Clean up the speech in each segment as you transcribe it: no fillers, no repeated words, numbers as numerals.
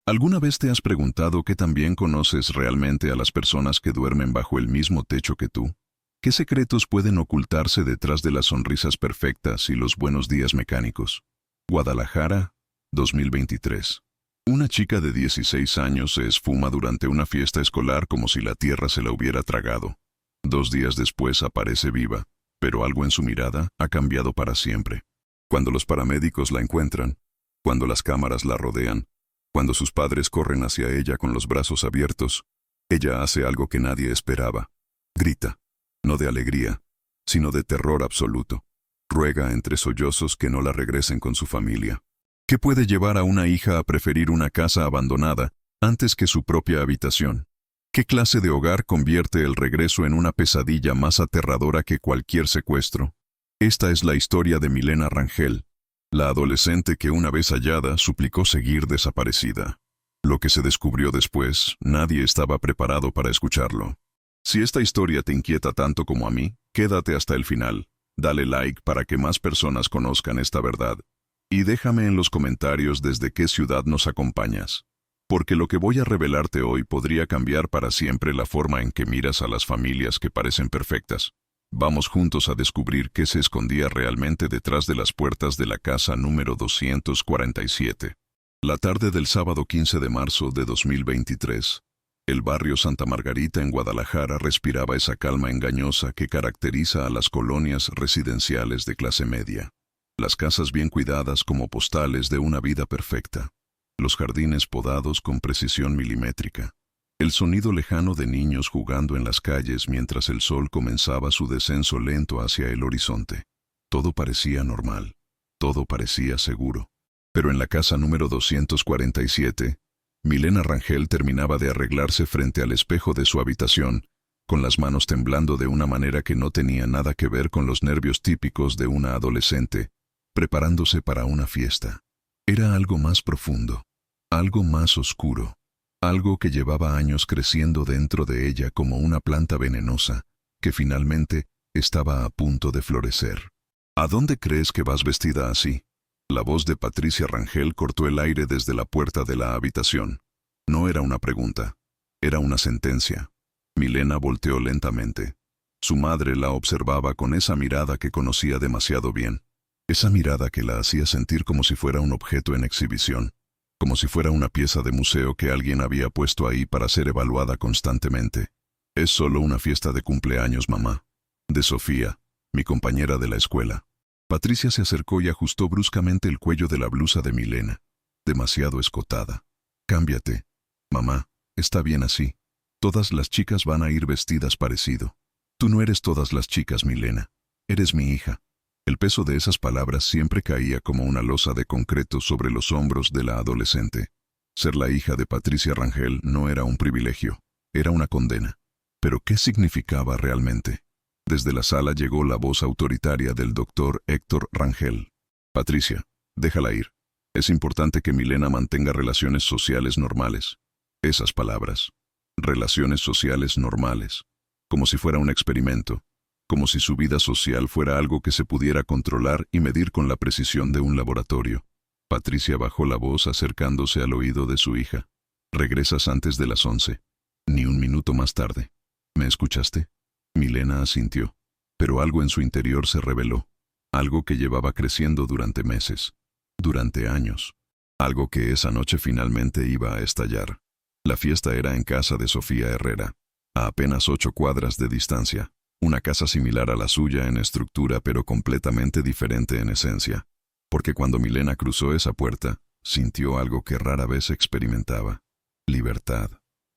¿Alguna vez te has preguntado qué tan bien conoces realmente a las personas que duermen bajo el mismo techo que tú? ¿Qué secretos pueden ocultarse detrás de las sonrisas perfectas y los buenos días mecánicos? Guadalajara, 2023. Una chica de 16 años se esfuma durante una fiesta escolar como si la tierra se la hubiera tragado. 2 días después aparece viva, pero algo en su mirada ha cambiado para siempre. Cuando los paramédicos la encuentran, cuando las cámaras la rodean, cuando sus padres corren hacia ella con los brazos abiertos, ella hace algo que nadie esperaba. Grita, no de alegría, sino de terror absoluto. Ruega entre sollozos que no la regresen con su familia. ¿Qué puede llevar a una hija a preferir una casa abandonada antes que su propia habitación? ¿Qué clase de hogar convierte el regreso en una pesadilla más aterradora que cualquier secuestro? Esta es la historia de Milena Rangel, la adolescente que una vez hallada suplicó seguir desaparecida. Lo que se descubrió después, nadie estaba preparado para escucharlo. Si esta historia te inquieta tanto como a mí, quédate hasta el final. Dale like para que más personas conozcan esta verdad. Y déjame en los comentarios desde qué ciudad nos acompañas. Porque lo que voy a revelarte hoy podría cambiar para siempre la forma en que miras a las familias que parecen perfectas. Vamos juntos a descubrir qué se escondía realmente detrás de las puertas de la casa número 247. La tarde del sábado 15 de marzo de 2023, el barrio Santa Margarita en Guadalajara respiraba esa calma engañosa que caracteriza a las colonias residenciales de clase media. Las casas bien cuidadas como postales de una vida perfecta. Los jardines podados con precisión milimétrica. El sonido lejano de niños jugando en las calles mientras el sol comenzaba su descenso lento hacia el horizonte. Todo parecía normal. Todo parecía seguro. Pero en la casa número 247, Milena Rangel terminaba de arreglarse frente al espejo de su habitación, con las manos temblando de una manera que no tenía nada que ver con los nervios típicos de una adolescente, preparándose para una fiesta. Era algo más profundo, algo más oscuro. Algo que llevaba años creciendo dentro de ella como una planta venenosa, que finalmente estaba a punto de florecer. ¿A dónde crees que vas vestida así? La voz de Patricia Rangel cortó el aire desde la puerta de la habitación. No era una pregunta, era una sentencia. Milena volteó lentamente. Su madre la observaba con esa mirada que conocía demasiado bien. Esa mirada que la hacía sentir como si fuera un objeto en exhibición. Como si fuera una pieza de museo que alguien había puesto ahí para ser evaluada constantemente. Es solo una fiesta de cumpleaños, mamá. De Sofía, mi compañera de la escuela. Patricia se acercó y ajustó bruscamente el cuello de la blusa de Milena. Demasiado escotada. Cámbiate. Mamá, está bien así. Todas las chicas van a ir vestidas parecido. Tú no eres todas las chicas, Milena. Eres mi hija. El peso de esas palabras siempre caía como una losa de concreto sobre los hombros de la adolescente. Ser la hija de Patricia Rangel no era un privilegio, era una condena. ¿Pero qué significaba realmente? Desde la sala llegó la voz autoritaria del doctor Héctor Rangel. Patricia, déjala ir. Es importante que Milena mantenga relaciones sociales normales. Esas palabras. Relaciones sociales normales. Como si fuera un experimento. Como si su vida social fuera algo que se pudiera controlar y medir con la precisión de un laboratorio. Patricia bajó la voz acercándose al oído de su hija. Regresas antes de las 11. Ni un minuto más tarde. ¿Me escuchaste? Milena asintió. Pero algo en su interior se reveló. Algo que llevaba creciendo durante meses. Durante años. Algo que esa noche finalmente iba a estallar. La fiesta era en casa de Sofía Herrera. A apenas 8 cuadras de distancia. Una casa similar a la suya en estructura pero completamente diferente en esencia. Porque cuando Milena cruzó esa puerta, sintió algo que rara vez experimentaba. Libertad.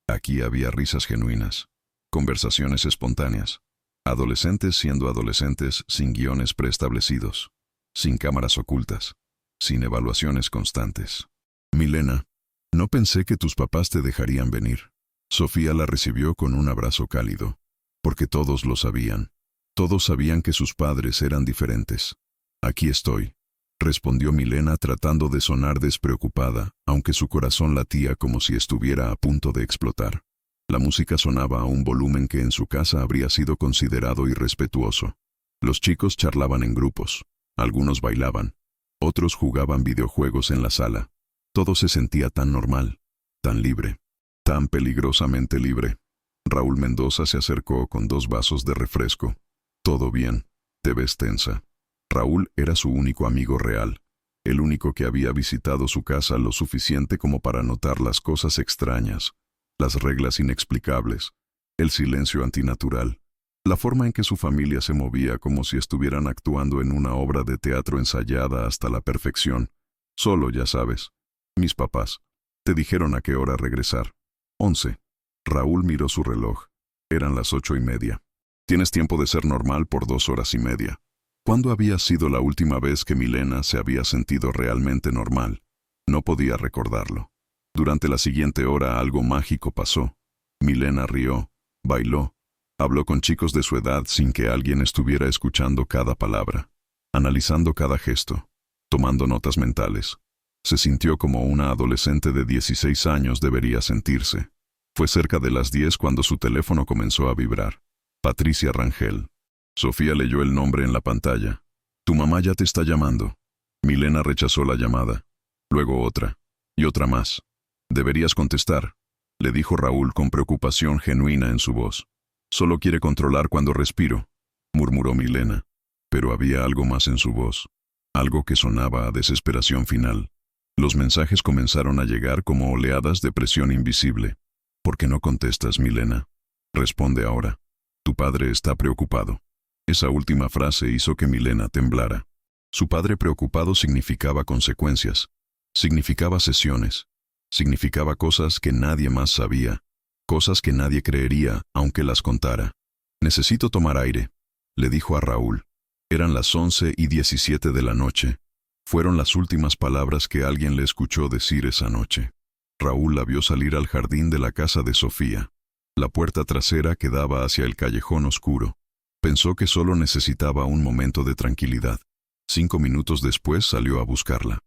Aquí había risas genuinas. Conversaciones espontáneas. Adolescentes siendo adolescentes sin guiones preestablecidos. Sin cámaras ocultas. Sin evaluaciones constantes. Milena, no pensé que tus papás te dejarían venir. Sofía la recibió con un abrazo cálido. Porque todos lo sabían. Todos sabían que sus padres eran diferentes. Aquí estoy, respondió Milena tratando de sonar despreocupada, aunque su corazón latía como si estuviera a punto de explotar. La música sonaba a un volumen que en su casa habría sido considerado irrespetuoso. Los chicos charlaban en grupos. Algunos bailaban. Otros jugaban videojuegos en la sala. Todo se sentía tan normal. Tan libre, tan peligrosamente libre. Raúl Mendoza se acercó con 2 vasos de refresco. Todo bien, te ves tensa. Raúl era su único amigo real, el único que había visitado su casa lo suficiente como para notar las cosas extrañas, las reglas inexplicables, el silencio antinatural, la forma en que su familia se movía como si estuvieran actuando en una obra de teatro ensayada hasta la perfección. Solo, ya sabes, mis papás. Te dijeron a qué hora regresar. 11. Raúl miró su reloj. Eran las 8:30. Tienes tiempo de ser normal por 2 horas y media. ¿Cuándo había sido la última vez que Milena se había sentido realmente normal? No podía recordarlo. Durante la siguiente hora algo mágico pasó. Milena rió, bailó, habló con chicos de su edad sin que alguien estuviera escuchando cada palabra, analizando cada gesto, tomando notas mentales. Se sintió como una adolescente de 16 años debería sentirse. Fue cerca de las 10 cuando su teléfono comenzó a vibrar. Patricia Rangel. Sofía leyó el nombre en la pantalla. Tu mamá ya te está llamando. Milena rechazó la llamada. Luego otra. Y otra más. Deberías contestar, le dijo Raúl con preocupación genuina en su voz. Solo quiere controlar cuando respiro, murmuró Milena. Pero había algo más en su voz. Algo que sonaba a desesperación final. Los mensajes comenzaron a llegar como oleadas de presión invisible. ¿Por qué no contestas, Milena? Responde ahora. Tu padre está preocupado. Esa última frase hizo que Milena temblara. Su padre preocupado significaba consecuencias, significaba sesiones, significaba cosas que nadie más sabía, cosas que nadie creería aunque las contara. Necesito tomar aire, le dijo a Raúl. Eran las 11:17 de la noche. Fueron las últimas palabras que alguien le escuchó decir esa noche. Raúl la vio salir al jardín de la casa de Sofía. La puerta trasera que daba hacia el callejón oscuro. Pensó que solo necesitaba un momento de tranquilidad. 5 minutos después salió a buscarla.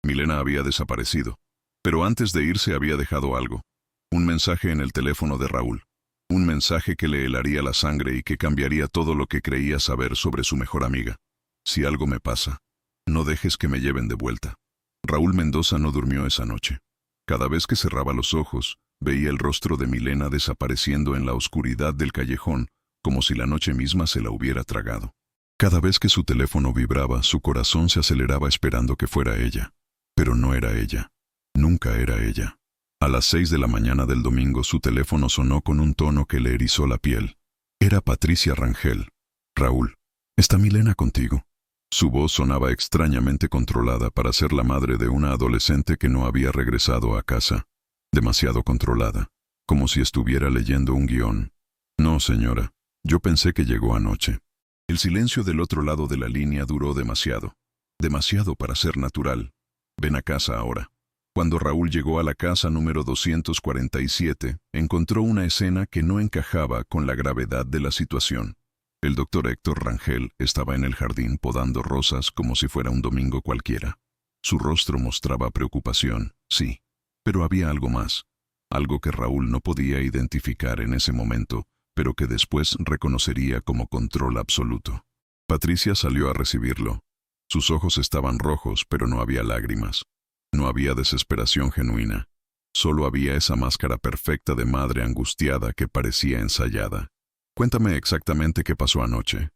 Milena había desaparecido. Pero antes de irse había dejado algo. Un mensaje en el teléfono de Raúl. Un mensaje que le helaría la sangre y que cambiaría todo lo que creía saber sobre su mejor amiga. Si algo me pasa, no dejes que me lleven de vuelta. Raúl Mendoza no durmió esa noche. Cada vez que cerraba los ojos, veía el rostro de Milena desapareciendo en la oscuridad del callejón, como si la noche misma se la hubiera tragado. Cada vez que su teléfono vibraba, su corazón se aceleraba esperando que fuera ella. Pero no era ella. Nunca era ella. A las 6 de la mañana del domingo su teléfono sonó con un tono que le erizó la piel. Era Patricia Rangel. Raúl, ¿está Milena contigo? Su voz sonaba extrañamente controlada para ser la madre de una adolescente que no había regresado a casa. Demasiado controlada, como si estuviera leyendo un guión. No, señora, yo pensé que llegó anoche. El silencio del otro lado de la línea duró demasiado. Demasiado para ser natural. Ven a casa ahora. Cuando Raúl llegó a la casa número 247, encontró una escena que no encajaba con la gravedad de la situación. El doctor Héctor Rangel estaba en el jardín podando rosas como si fuera un domingo cualquiera. Su rostro mostraba preocupación, sí, pero había algo más, algo que Raúl no podía identificar en ese momento, pero que después reconocería como control absoluto. Patricia salió a recibirlo. Sus ojos estaban rojos, pero no había lágrimas. No había desesperación genuina. Solo había esa máscara perfecta de madre angustiada que parecía ensayada. Cuéntame exactamente qué pasó anoche.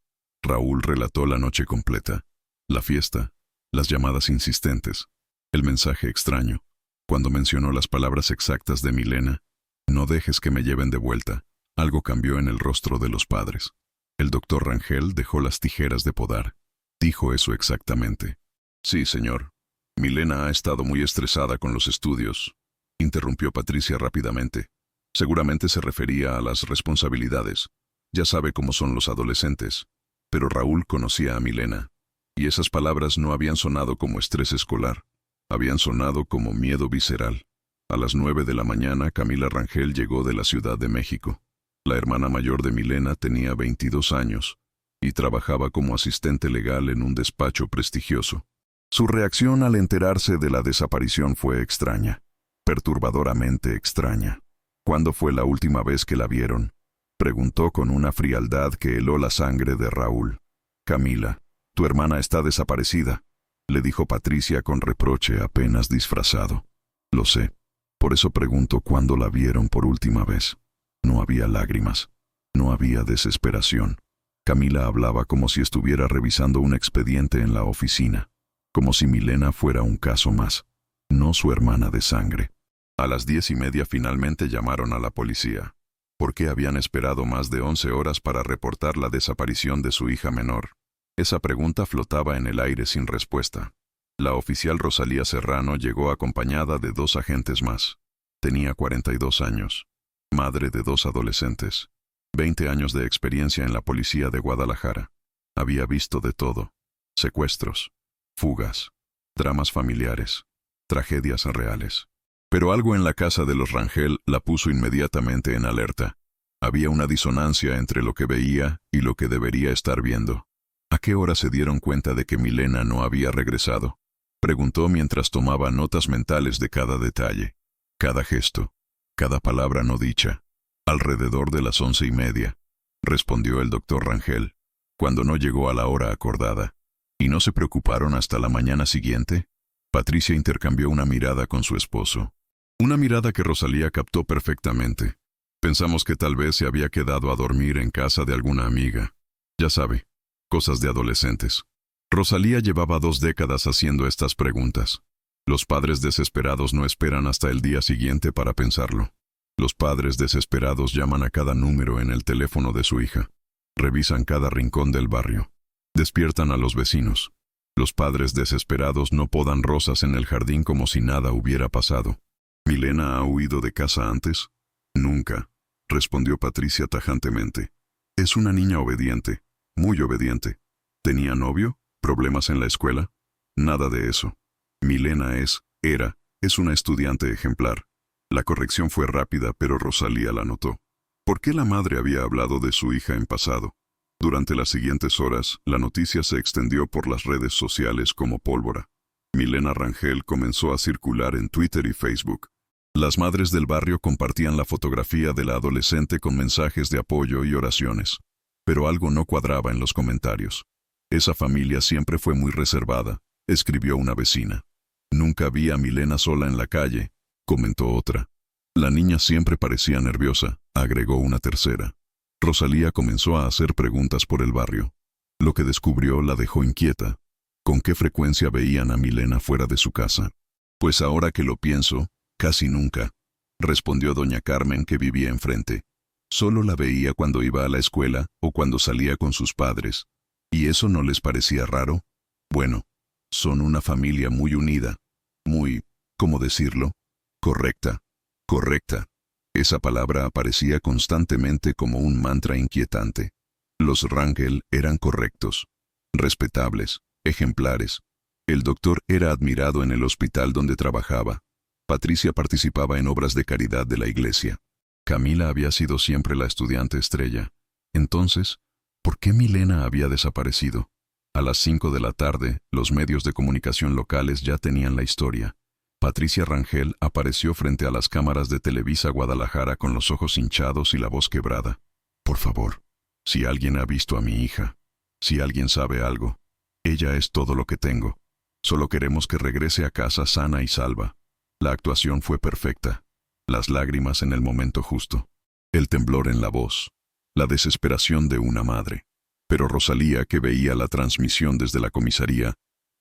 Raúl relató la noche completa. La fiesta, las llamadas insistentes, el mensaje extraño. Cuando mencionó las palabras exactas de Milena, no dejes que me lleven de vuelta. Algo cambió en el rostro de los padres. El doctor Rangel dejó las tijeras de podar. Dijo eso exactamente. Sí, señor. Milena ha estado muy estresada con los estudios, interrumpió Patricia rápidamente. Seguramente se refería a las responsabilidades. Ya sabe cómo son los adolescentes. Pero Raúl conocía a Milena. Y esas palabras no habían sonado como estrés escolar. Habían sonado como miedo visceral. A las 9 de la mañana, Camila Rangel llegó de la Ciudad de México. La hermana mayor de Milena tenía 22 años y trabajaba como asistente legal en un despacho prestigioso. Su reacción al enterarse de la desaparición fue extraña, perturbadoramente extraña. ¿Cuándo fue la última vez que la vieron?, preguntó con una frialdad que heló la sangre de Raúl. Camila, tu hermana está desaparecida, le dijo Patricia con reproche apenas disfrazado. Lo sé. Por eso pregunto cuándo la vieron por última vez. No había lágrimas. No había desesperación. Camila hablaba como si estuviera revisando un expediente en la oficina. Como si Milena fuera un caso más. No su hermana de sangre. A las 10:30 finalmente llamaron a la policía. ¿Por qué habían esperado más de 11 horas para reportar la desaparición de su hija menor? Esa pregunta flotaba en el aire sin respuesta. La oficial Rosalía Serrano llegó acompañada de 2 agentes más. Tenía 42 años. Madre de 2 adolescentes. 20 años de experiencia en la policía de Guadalajara. Había visto de todo. Secuestros, fugas, dramas familiares, tragedias reales. Pero algo en la casa de los Rangel la puso inmediatamente en alerta. Había una disonancia entre lo que veía y lo que debería estar viendo. ¿A qué hora se dieron cuenta de que Milena no había regresado? Preguntó mientras tomaba notas mentales de cada detalle, cada gesto, cada palabra no dicha. Alrededor de las 11:30, respondió el doctor Rangel, cuando no llegó a la hora acordada. ¿Y no se preocuparon hasta la mañana siguiente? Patricia intercambió una mirada con su esposo. Una mirada que Rosalía captó perfectamente. Pensamos que tal vez se había quedado a dormir en casa de alguna amiga. Ya sabe, cosas de adolescentes. Rosalía llevaba 2 décadas haciendo estas preguntas. Los padres desesperados no esperan hasta el día siguiente para pensarlo. Los padres desesperados llaman a cada número en el teléfono de su hija. Revisan cada rincón del barrio. Despiertan a los vecinos. Los padres desesperados no podan rosas en el jardín como si nada hubiera pasado. ¿Milena ha huido de casa antes? Nunca, respondió Patricia tajantemente. Es una niña obediente, muy obediente. ¿Tenía novio? ¿Problemas en la escuela? Nada de eso. Milena es una estudiante ejemplar. La corrección fue rápida, pero Rosalía la notó. ¿Por qué la madre había hablado de su hija en pasado? Durante las siguientes horas, la noticia se extendió por las redes sociales como pólvora. Milena Rangel comenzó a circular en Twitter y Facebook. Las madres del barrio compartían la fotografía de la adolescente con mensajes de apoyo y oraciones. Pero algo no cuadraba en los comentarios. Esa familia siempre fue muy reservada, escribió una vecina. Nunca vi a Milena sola en la calle, comentó otra. La niña siempre parecía nerviosa, agregó una tercera. Rosalía comenzó a hacer preguntas por el barrio. Lo que descubrió la dejó inquieta. ¿Con qué frecuencia veían a Milena fuera de su casa? Pues ahora que lo pienso, casi nunca, respondió doña Carmen, que vivía enfrente. Solo la veía cuando iba a la escuela o cuando salía con sus padres. ¿Y eso no les parecía raro? Bueno, son una familia muy unida, muy, ¿cómo decirlo? Correcta. Esa palabra aparecía constantemente como un mantra inquietante. Los Rangel eran correctos, respetables, ejemplares. El doctor era admirado en el hospital donde trabajaba. Patricia participaba en obras de caridad de la iglesia. Camila había sido siempre la estudiante estrella. Entonces, ¿por qué Milena había desaparecido? A las 5 de la tarde, los medios de comunicación locales ya tenían la historia. Patricia Rangel apareció frente a las cámaras de Televisa Guadalajara con los ojos hinchados y la voz quebrada. Por favor, si alguien ha visto a mi hija, si alguien sabe algo, ella es todo lo que tengo. Solo queremos que regrese a casa sana y salva. La actuación fue perfecta. Las lágrimas en el momento justo. El temblor en la voz. La desesperación de una madre. Pero Rosalía, que veía la transmisión desde la comisaría,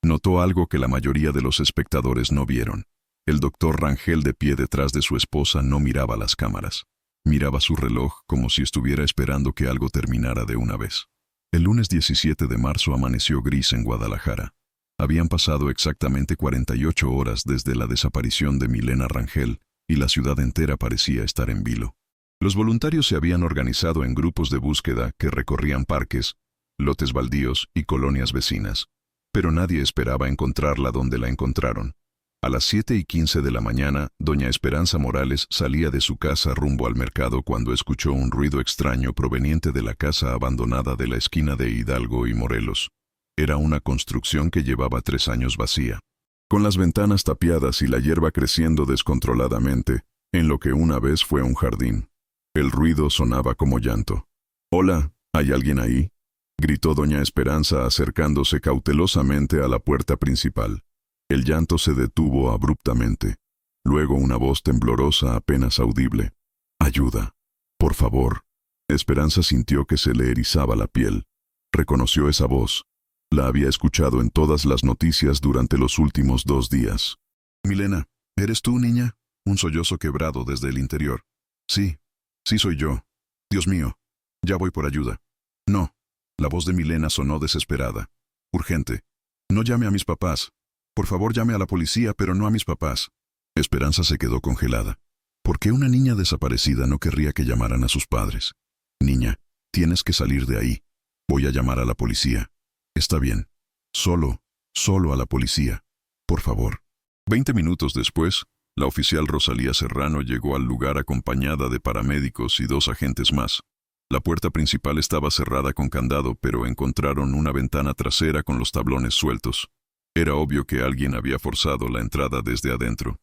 notó algo que la mayoría de los espectadores no vieron. El doctor Rangel, de pie detrás de su esposa, no miraba las cámaras. Miraba su reloj como si estuviera esperando que algo terminara de una vez. El lunes 17 de marzo amaneció gris en Guadalajara. Habían pasado exactamente 48 horas desde la desaparición de Milena Rangel, y la ciudad entera parecía estar en vilo. Los voluntarios se habían organizado en grupos de búsqueda que recorrían parques, lotes baldíos y colonias vecinas. Pero nadie esperaba encontrarla donde la encontraron. A las 7:15 de la mañana, doña Esperanza Morales salía de su casa rumbo al mercado cuando escuchó un ruido extraño proveniente de la casa abandonada de la esquina de Hidalgo y Morelos. Era una construcción que llevaba 3 años vacía, con las ventanas tapiadas y la hierba creciendo descontroladamente, en lo que una vez fue un jardín. El ruido sonaba como llanto. «Hola, ¿hay alguien ahí?», gritó doña Esperanza acercándose cautelosamente a la puerta principal. El llanto se detuvo abruptamente. Luego una voz temblorosa apenas audible. «Ayuda. Por favor». Esperanza sintió que se le erizaba la piel. Reconoció esa voz. La había escuchado en todas las noticias durante los últimos 2 días. «Milena, ¿eres tú, niña?» Un sollozo quebrado desde el interior. «Sí, sí soy yo. Dios mío, ya voy por ayuda». «No». La voz de Milena sonó desesperada. «Urgente. No llame a mis papás. Por favor, llame a la policía, pero no a mis papás». Esperanza se quedó congelada. ¿Por qué una niña desaparecida no querría que llamaran a sus padres? «Niña, tienes que salir de ahí. Voy a llamar a la policía». «Está bien. Solo a la policía. Por favor». 20 minutos después, la oficial Rosalía Serrano llegó al lugar acompañada de paramédicos y 2 agentes más. La puerta principal estaba cerrada con candado, pero encontraron una ventana trasera con los tablones sueltos. Era obvio que alguien había forzado la entrada desde adentro.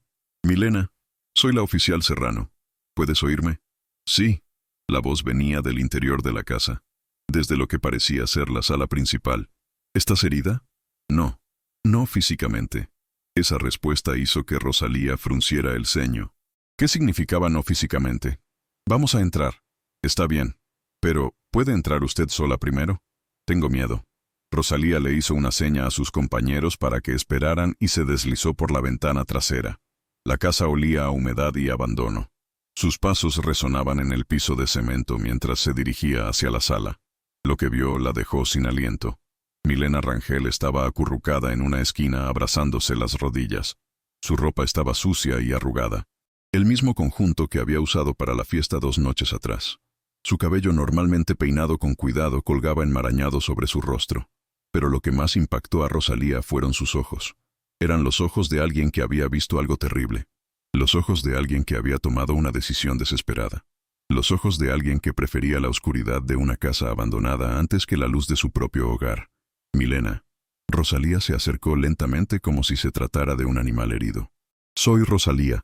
«Milena, soy la oficial Serrano. ¿Puedes oírme?» «Sí». La voz venía del interior de la casa, desde lo que parecía ser la sala principal. «¿Estás herida?» «No. No físicamente». Esa respuesta hizo que Rosalía frunciera el ceño. ¿Qué significaba no físicamente? «Vamos a entrar». «Está bien. Pero, ¿puede entrar usted sola primero?» «Tengo miedo». Rosalía le hizo una seña a sus compañeros para que esperaran y se deslizó por la ventana trasera. La casa olía a humedad y abandono. Sus pasos resonaban en el piso de cemento mientras se dirigía hacia la sala. Lo que vio la dejó sin aliento. Milena Rangel estaba acurrucada en una esquina abrazándose las rodillas. Su ropa estaba sucia y arrugada. El mismo conjunto que había usado para la fiesta 2 noches atrás. Su cabello normalmente peinado con cuidado colgaba enmarañado sobre su rostro. Pero lo que más impactó a Rosalía fueron sus ojos. Eran los ojos de alguien que había visto algo terrible. Los ojos de alguien que había tomado una decisión desesperada. Los ojos de alguien que prefería la oscuridad de una casa abandonada antes que la luz de su propio hogar. «Milena». Rosalía se acercó lentamente como si se tratara de un animal herido. «Soy Rosalía.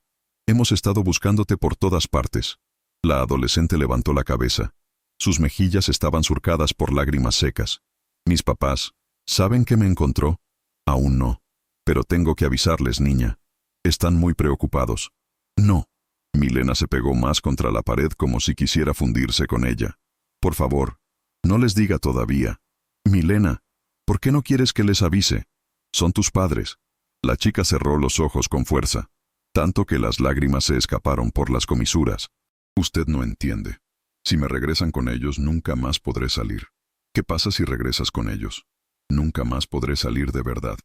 Hemos estado buscándote por todas partes». La adolescente levantó la cabeza. Sus mejillas estaban surcadas por lágrimas secas. «Mis papás, ¿saben que me encontró?» «Aún no. Pero tengo que avisarles, niña. Están muy preocupados». «No». Milena se pegó más contra la pared como si quisiera fundirse con ella. «Por favor, no les diga todavía». «Milena, ¿por qué no quieres que les avise? Son tus padres». La chica cerró los ojos con fuerza, tanto que las lágrimas se escaparon por las comisuras. «Usted no entiende. Si me regresan con ellos, nunca más podré salir». «¿Qué pasa si regresas con ellos?» «Nunca más podré salir de verdad».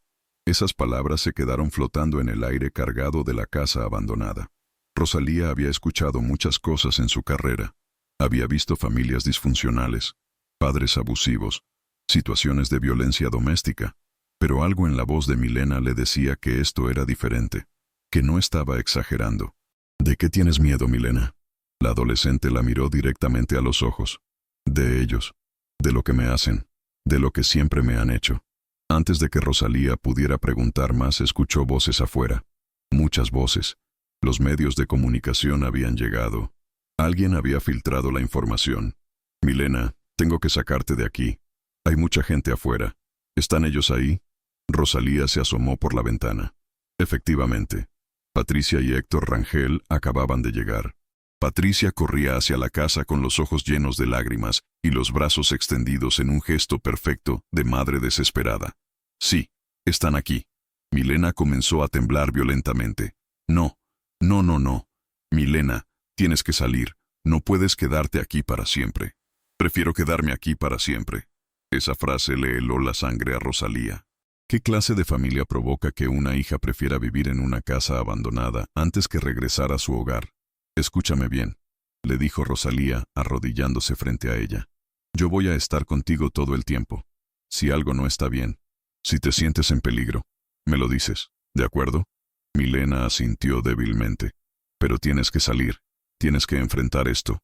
Esas palabras se quedaron flotando en el aire cargado de la casa abandonada. Rosalía había escuchado muchas cosas en su carrera. Había visto familias disfuncionales, padres abusivos, situaciones de violencia doméstica, pero algo en la voz de Milena le decía que esto era diferente, que no estaba exagerando. «¿De qué tienes miedo, Milena?» La adolescente la miró directamente a los ojos. «De ellos, de lo que me hacen, de lo que siempre me han hecho». Antes de que Rosalía pudiera preguntar más, escuchó voces afuera. Muchas voces. Los medios de comunicación habían llegado. Alguien había filtrado la información. «Milena, tengo que sacarte de aquí. Hay mucha gente afuera. ¿Están ellos ahí?» Rosalía se asomó por la ventana. Efectivamente, Patricia y Héctor Rangel acababan de llegar. Patricia corría hacia la casa con los ojos llenos de lágrimas y los brazos extendidos en un gesto perfecto de madre desesperada. «Sí, están aquí». Milena comenzó a temblar violentamente. «No, no, no, no. Milena, tienes que salir. No puedes quedarte aquí para siempre». «Prefiero quedarme aquí para siempre». Esa frase le heló la sangre a Rosalía. ¿Qué clase de familia provoca que una hija prefiera vivir en una casa abandonada antes que regresar a su hogar? «Escúchame bien», le dijo Rosalía, arrodillándose frente a ella. «Yo voy a estar contigo todo el tiempo. Si algo no está bien, si te sientes en peligro, me lo dices, ¿de acuerdo?» Milena asintió débilmente. «Pero tienes que salir, tienes que enfrentar esto».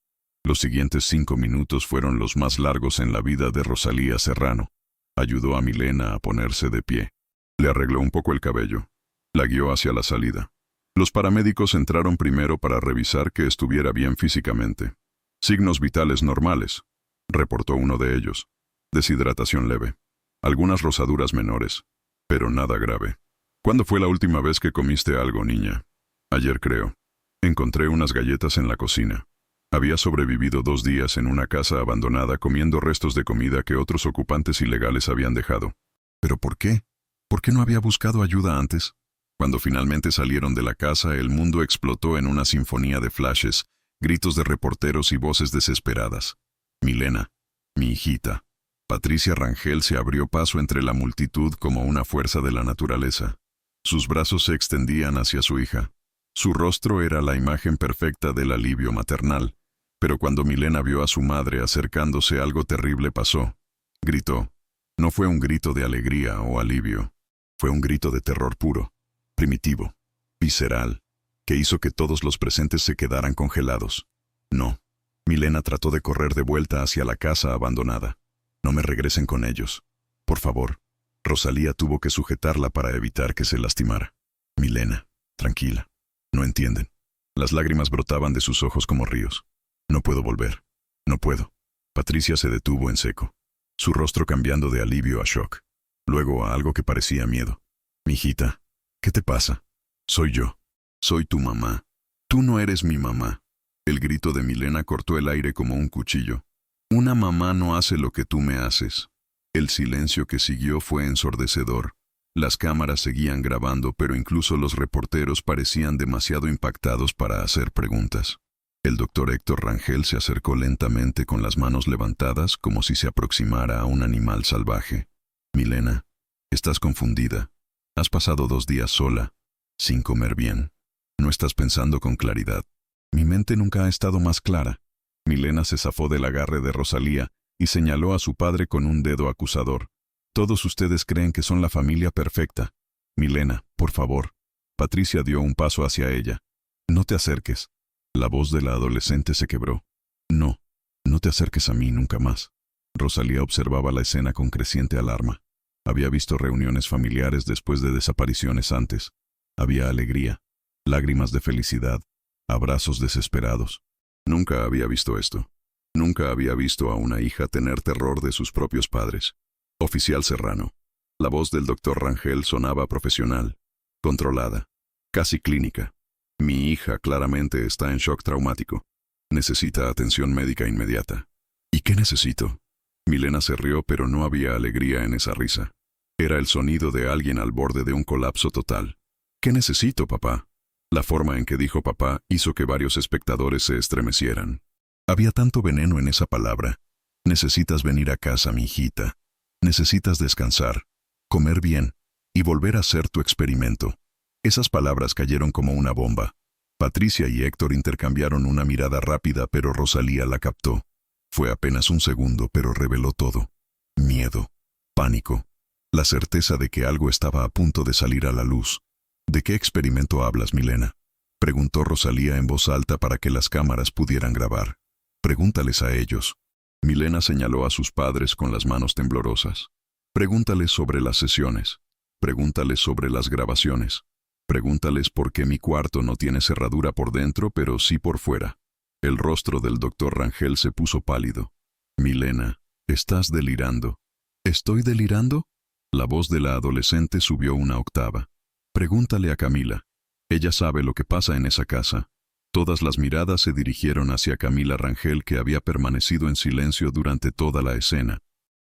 Los siguientes 5 minutos fueron los más largos en la vida de Rosalía Serrano. Ayudó a Milena a ponerse de pie. Le arregló un poco el cabello. La guió hacia la salida. Los paramédicos entraron primero para revisar que estuviera bien físicamente. «Signos vitales normales», reportó uno de ellos. «Deshidratación leve. Algunas rosaduras menores, pero nada grave». «¿Cuándo fue la última vez que comiste algo, niña?» Ayer creo. Encontré unas galletas en la cocina. Había sobrevivido 2 días en una casa abandonada comiendo restos de comida que otros ocupantes ilegales habían dejado. ¿Pero por qué? ¿Por qué no había buscado ayuda antes? Cuando finalmente salieron de la casa, el mundo explotó en una sinfonía de flashes, gritos de reporteros y voces desesperadas. Milena, mi hijita. Patricia Rangel se abrió paso entre la multitud como una fuerza de la naturaleza. Sus brazos se extendían hacia su hija. Su rostro era la imagen perfecta del alivio maternal. Pero cuando Milena vio a su madre acercándose, algo terrible pasó. Gritó. No fue un grito de alegría o alivio. Fue un grito de terror puro, primitivo, visceral, que hizo que todos los presentes se quedaran congelados. No. Milena trató de correr de vuelta hacia la casa abandonada. No me regresen con ellos. Por favor. Rosalía tuvo que sujetarla para evitar que se lastimara. Milena, tranquila. No entienden. Las lágrimas brotaban de sus ojos como ríos. No puedo volver. No puedo. Patricia se detuvo en seco, su rostro cambiando de alivio a shock, luego a algo que parecía miedo. Mijita, ¿qué te pasa? Soy yo. Soy tu mamá. Tú no eres mi mamá. El grito de Milena cortó el aire como un cuchillo. Una mamá no hace lo que tú me haces. El silencio que siguió fue ensordecedor. Las cámaras seguían grabando, pero incluso los reporteros parecían demasiado impactados para hacer preguntas. El doctor Héctor Rangel se acercó lentamente con las manos levantadas como si se aproximara a un animal salvaje. Milena, estás confundida. Has pasado 2 días sola, sin comer bien. No estás pensando con claridad. Mi mente nunca ha estado más clara. Milena se zafó del agarre de Rosalía y señaló a su padre con un dedo acusador. Todos ustedes creen que son la familia perfecta. Milena, por favor. Patricia dio un paso hacia ella. No te acerques. La voz de la adolescente se quebró. No, no te acerques a mí nunca más. Rosalía observaba la escena con creciente alarma. Había visto reuniones familiares después de desapariciones antes. Había alegría, lágrimas de felicidad, abrazos desesperados. Nunca había visto esto. Nunca había visto a una hija tener terror de sus propios padres. Oficial Serrano. La voz del doctor Rangel sonaba profesional, controlada, casi clínica. Mi hija claramente está en shock traumático. Necesita atención médica inmediata. ¿Y qué necesito? Milena se rió, pero no había alegría en esa risa. Era el sonido de alguien al borde de un colapso total. ¿Qué necesito, papá? La forma en que dijo papá hizo que varios espectadores se estremecieran. Había tanto veneno en esa palabra. Necesitas venir a casa, mi hijita. Necesitas descansar, comer bien y volver a hacer tu experimento. Esas palabras cayeron como una bomba. Patricia y Héctor intercambiaron una mirada rápida, pero Rosalía la captó. Fue apenas un segundo, pero reveló todo. Miedo, pánico, la certeza de que algo estaba a punto de salir a la luz. ¿De qué experimento hablas, Milena? Preguntó Rosalía en voz alta para que las cámaras pudieran grabar. Pregúntales a ellos. Milena señaló a sus padres con las manos temblorosas. Pregúntales sobre las sesiones. Pregúntales sobre las grabaciones. Pregúntales por qué mi cuarto no tiene cerradura por dentro, pero sí por fuera. El rostro del doctor Rangel se puso pálido. Milena, estás delirando. ¿Estoy delirando? La voz de la adolescente subió una octava. Pregúntale a Camila. Ella sabe lo que pasa en esa casa. Todas las miradas se dirigieron hacia Camila Rangel, que había permanecido en silencio durante toda la escena.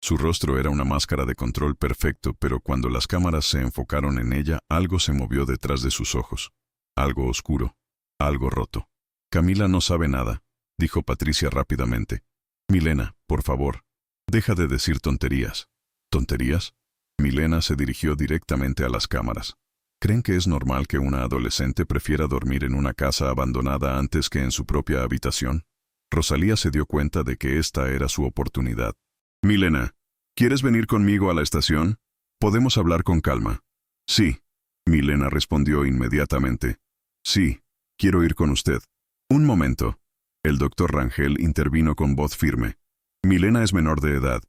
Su rostro era una máscara de control perfecto, pero cuando las cámaras se enfocaron en ella, algo se movió detrás de sus ojos. Algo oscuro. Algo roto. Camila no sabe nada, dijo Patricia rápidamente. Milena, por favor, deja de decir tonterías. ¿Tonterías? Milena se dirigió directamente a las cámaras. ¿Creen que es normal que una adolescente prefiera dormir en una casa abandonada antes que en su propia habitación? Rosalía se dio cuenta de que esta era su oportunidad. Milena, ¿quieres venir conmigo a la estación? Podemos hablar con calma. Sí. Milena respondió inmediatamente. Sí, quiero ir con usted. Un momento. El doctor Rangel intervino con voz firme. Milena es menor de edad.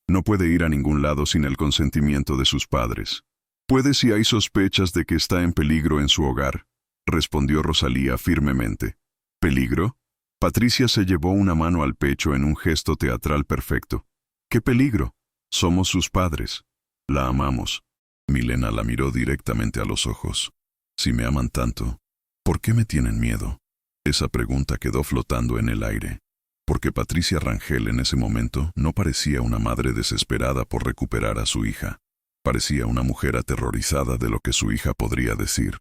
No puede ir a ningún lado sin el consentimiento de sus padres. Puede si hay sospechas de que está en peligro en su hogar, respondió Rosalía firmemente. ¿Peligro? Patricia se llevó una mano al pecho en un gesto teatral perfecto. ¿Qué peligro? Somos sus padres. La amamos. Milena la miró directamente a los ojos. Si me aman tanto, ¿Por qué me tienen miedo? Esa pregunta quedó flotando en el aire, porque Patricia Rangel en ese momento no parecía una madre desesperada por recuperar a su hija. Parecía una mujer aterrorizada de lo que su hija podría decir.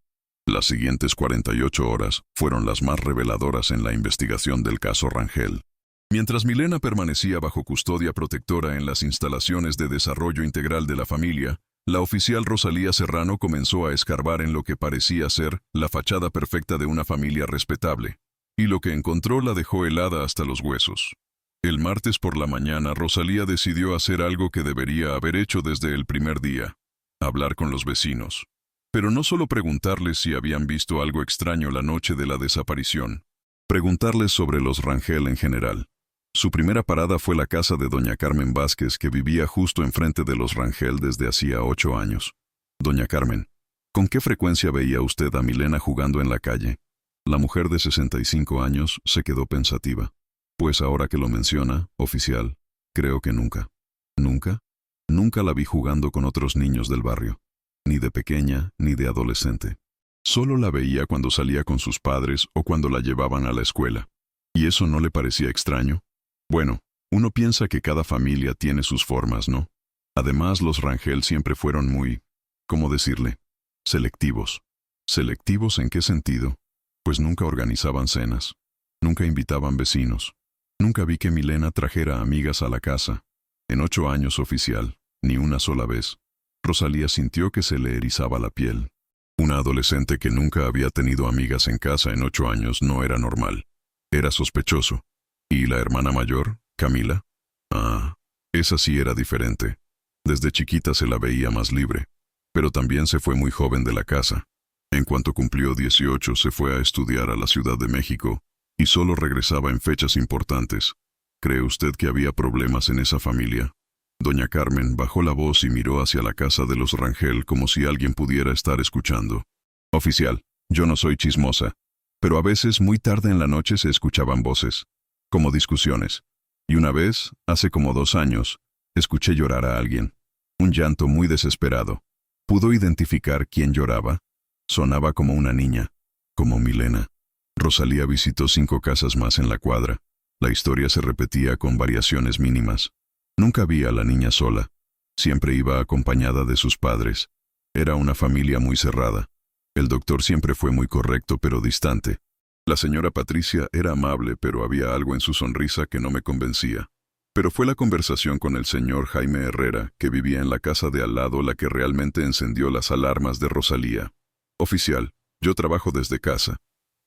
Las siguientes 48 horas fueron las más reveladoras en la investigación del caso Rangel. Mientras Milena permanecía bajo custodia protectora en las instalaciones de desarrollo integral de la familia, la oficial Rosalía Serrano comenzó a escarbar en lo que parecía ser la fachada perfecta de una familia respetable, y lo que encontró la dejó helada hasta los huesos. El martes por la mañana, Rosalía decidió hacer algo que debería haber hecho desde el primer día: hablar con los vecinos. Pero no solo preguntarles si habían visto algo extraño la noche de la desaparición, preguntarles sobre los Rangel en general. Su primera parada fue la casa de doña Carmen Vázquez, que vivía justo enfrente de los Rangel desde hacía 8 años. Doña Carmen, ¿con qué frecuencia veía usted a Milena jugando en la calle? La mujer de 65 años se quedó pensativa. Pues ahora que lo menciona, oficial, creo que nunca. ¿Nunca? Nunca la vi jugando con otros niños del barrio. Ni de pequeña, ni de adolescente. Solo la veía cuando salía con sus padres o cuando la llevaban a la escuela. ¿Y eso no le parecía extraño? Bueno, uno piensa que cada familia tiene sus formas, ¿no? Además, los Rangel siempre fueron muy, ¿cómo decirle? Selectivos. ¿Selectivos en qué sentido? Pues nunca organizaban cenas. Nunca invitaban vecinos. Nunca vi que Milena trajera amigas a la casa. En 8 años, oficial, ni una sola vez. Rosalía sintió que se le erizaba la piel. Una adolescente que nunca había tenido amigas en casa en 8 años no era normal. Era sospechoso. ¿Y la hermana mayor, Camila? Ah, esa sí era diferente. Desde chiquita se la veía más libre. Pero también se fue muy joven de la casa. En cuanto cumplió 18 se fue a estudiar a la Ciudad de México y solo regresaba en fechas importantes. ¿Cree usted que había problemas en esa familia? Doña Carmen bajó la voz y miró hacia la casa de los Rangel como si alguien pudiera estar escuchando. Oficial, yo no soy chismosa, pero a veces muy tarde en la noche se escuchaban voces, como discusiones. Y una vez, hace como 2 años, escuché llorar a alguien. Un llanto muy desesperado. ¿Pudo identificar quién lloraba? Sonaba como una niña, como Milena. Rosalía visitó 5 casas más en la cuadra. La historia se repetía con variaciones mínimas. Nunca vi a la niña sola. Siempre iba acompañada de sus padres. Era una familia muy cerrada. El doctor siempre fue muy correcto pero distante. La señora Patricia era amable, pero había algo en su sonrisa que no me convencía. Pero fue la conversación con el señor Jaime Herrera, que vivía en la casa de al lado, la que realmente encendió las alarmas de Rosalía. Oficial, yo trabajo desde casa.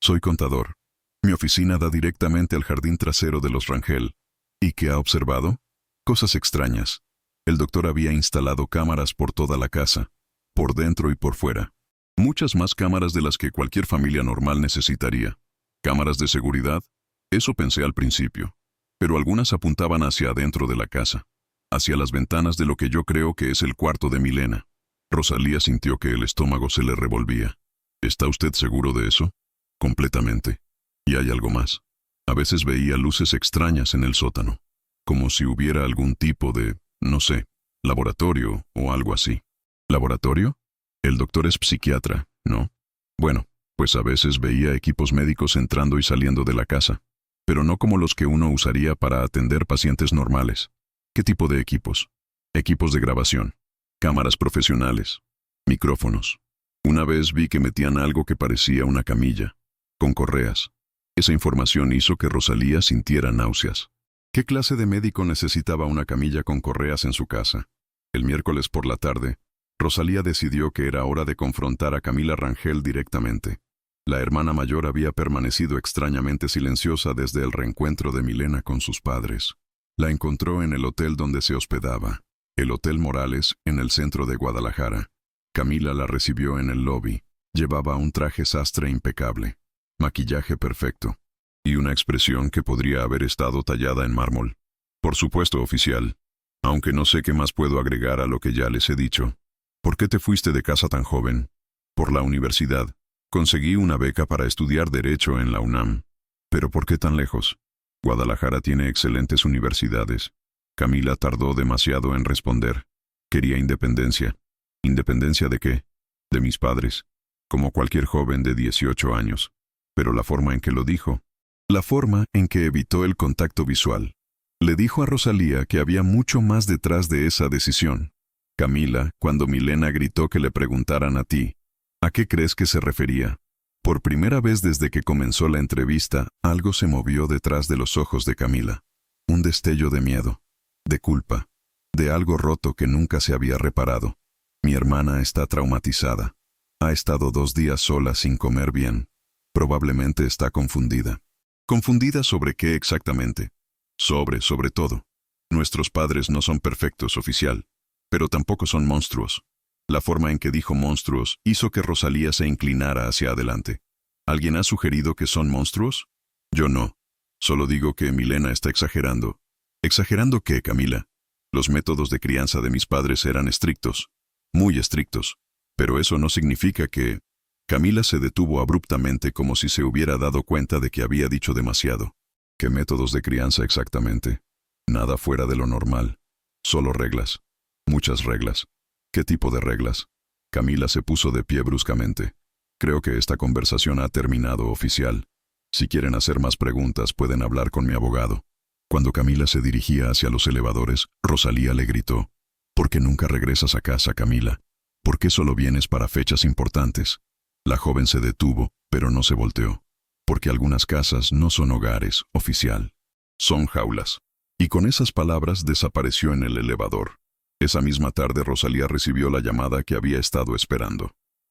Soy contador. Mi oficina da directamente al jardín trasero de los Rangel. ¿Y qué ha observado? Cosas extrañas. El doctor había instalado cámaras por toda la casa, por dentro y por fuera. Muchas más cámaras de las que cualquier familia normal necesitaría. ¿Cámaras de seguridad? Eso pensé al principio. Pero algunas apuntaban hacia adentro de la casa, hacia las ventanas de lo que yo creo que es el cuarto de Milena. Rosalía sintió que el estómago se le revolvía. ¿Está usted seguro de eso? Completamente. ¿Y hay algo más? A veces veía luces extrañas en el sótano, como si hubiera algún tipo de, no sé, laboratorio o algo así. ¿Laboratorio? El doctor es psiquiatra, ¿no? Bueno, pues a veces veía equipos médicos entrando y saliendo de la casa, pero no como los que uno usaría para atender pacientes normales. ¿Qué tipo de equipos? Equipos de grabación, cámaras profesionales, micrófonos. Una vez vi que metían algo que parecía una camilla, con correas. Esa información hizo que Rosalía sintiera náuseas. ¿Qué clase de médico necesitaba una camilla con correas en su casa? El miércoles por la tarde, Rosalía decidió que era hora de confrontar a Camila Rangel directamente. La hermana mayor había permanecido extrañamente silenciosa desde el reencuentro de Milena con sus padres. La encontró en el hotel donde se hospedaba, el Hotel Morales, en el centro de Guadalajara. Camila la recibió en el lobby. Llevaba un traje sastre impecable, maquillaje perfecto, y una expresión que podría haber estado tallada en mármol. Por supuesto, oficial, aunque no sé qué más puedo agregar a lo que ya les he dicho. ¿Por qué te fuiste de casa tan joven? Por la universidad. Conseguí una beca para estudiar Derecho en la UNAM. ¿Pero por qué tan lejos? Guadalajara tiene excelentes universidades. Camila tardó demasiado en responder. Quería independencia. ¿Independencia de qué? De mis padres. como cualquier joven de 18 años. Pero la forma en que lo dijo, la forma en que evitó el contacto visual, le dijo a Rosalía que había mucho más detrás de esa decisión. Camila, cuando Milena gritó que le preguntaran a ti, ¿a qué crees que se refería? Por primera vez desde que comenzó la entrevista, algo se movió detrás de los ojos de Camila. Un destello de miedo, de culpa, de algo roto que nunca se había reparado. Mi hermana está traumatizada. Ha estado 2 días sola sin comer bien. Probablemente está confundida. ¿Confundida sobre qué exactamente? Sobre todo. Nuestros padres no son perfectos, oficial, pero tampoco son monstruos. La forma en que dijo monstruos hizo que Rosalía se inclinara hacia adelante. ¿Alguien ha sugerido que son monstruos? Yo no. Solo digo que Milena está exagerando. ¿Exagerando qué, Camila? Los métodos de crianza de mis padres eran estrictos, muy estrictos, pero eso no significa que... Camila se detuvo abruptamente como si se hubiera dado cuenta de que había dicho demasiado. ¿Qué métodos de crianza exactamente? Nada fuera de lo normal. Solo reglas. Muchas reglas. ¿Qué tipo de reglas? Camila se puso de pie bruscamente. Creo que esta conversación ha terminado, oficial. Si quieren hacer más preguntas, pueden hablar con mi abogado. Cuando Camila se dirigía hacia los elevadores, Rosalía le gritó: ¿Por qué nunca regresas a casa, Camila? ¿Por qué solo vienes para fechas importantes? La joven se detuvo, pero no se volteó. Porque algunas casas no son hogares, oficial. Son jaulas. Y con esas palabras desapareció en el elevador. Esa misma tarde Rosalía recibió la llamada que había estado esperando.